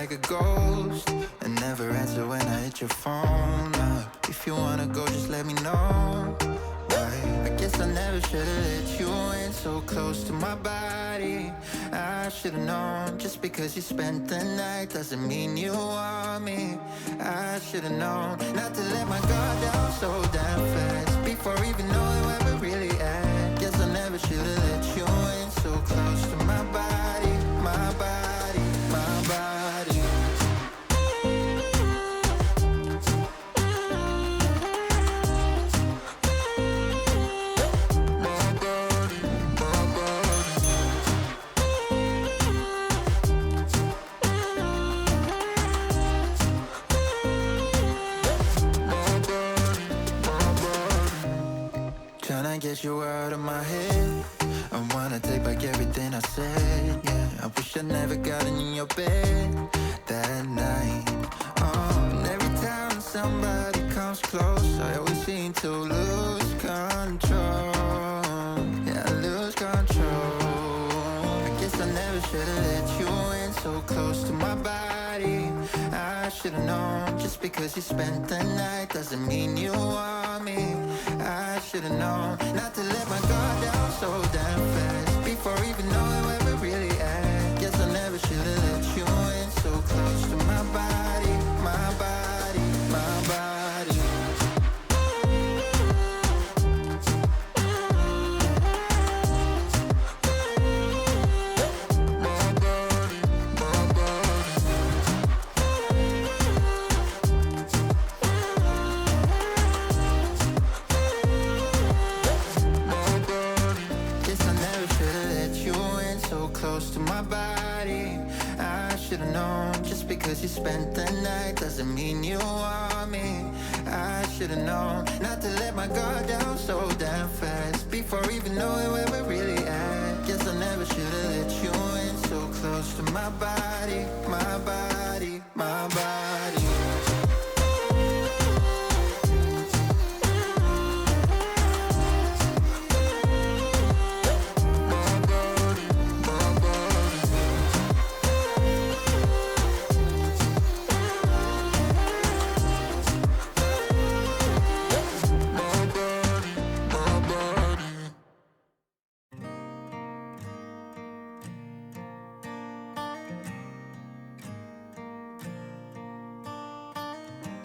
like a ghost and never answer when I hit your phone up. If you wanna go, just let me know. Why? I guess I never should've let you in so close to my body. I should've known. Just because you spent the night doesn't mean you want me. I should've known not to let my guard down so damn fast before even knowing where we're really at. Guess I never should've let you in so close to my body, my body, my body. Tryna get you out of my head. I wanna take back everything I said, yeah. I wish I never got in your bed that night. And every time somebody comes close, I always seem to lose control. Yeah, I lose control. I guess I never should've let you in so close to my body. I should've known. Just because you spent the night doesn't mean you want me. I should've known not to let my guard down so damn fast before even knowing where we're really at. Guess I never should've let you in so close to my body, my body, my body. Close to my body, I should've known. Just because you spent the night doesn't mean you want me. I should've known not to let my guard down so damn fast before even knowing where we're really at. Guess I never should've let you in so close to my body, my body, my body.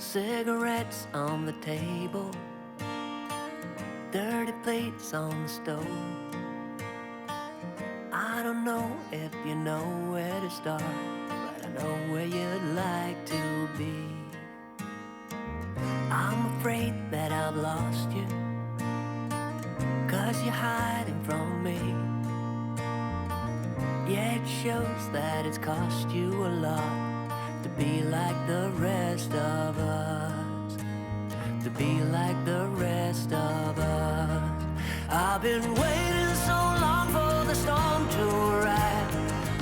Cigarettes on the table, dirty plates on the stove. I don't know if you know where to start, but I know where you'd like to be. I'm afraid that I've lost you, 'cause you're hiding from me. Yeah, it shows that it's cost you a lot to be like the rest of us, to be like the rest of us. I've been waiting so long for the storm to arrive.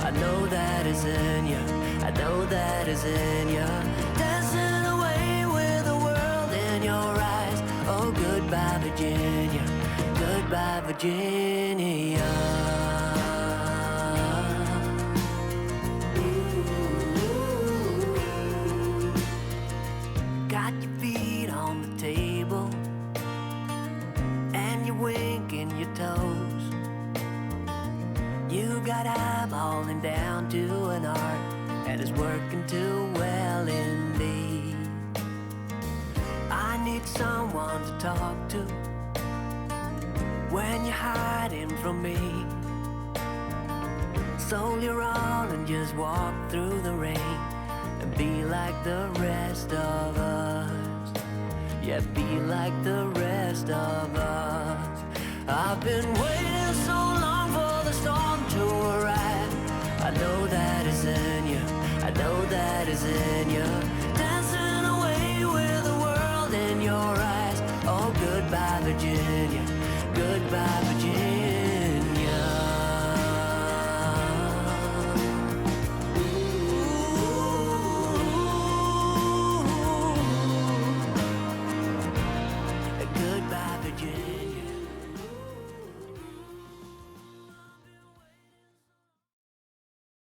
I know that it's in you, I know that it's in you. Dancing away with the world in your eyes. Oh, goodbye Virginia, goodbye Virginia. Got your feet on the table and you're winking your toes. You got eyeballing down to an art that is working too well in me. I need someone to talk to when you're hiding from me. So you're on and just walk through the rain and be like the rest of us. Yeah, be like the rest of us. I've been waiting so long for the storm to arrive. I know that it's in you, I know that it's in you. Dancing away with the world in your eyes. Oh, goodbye Virginia, goodbye Virginia.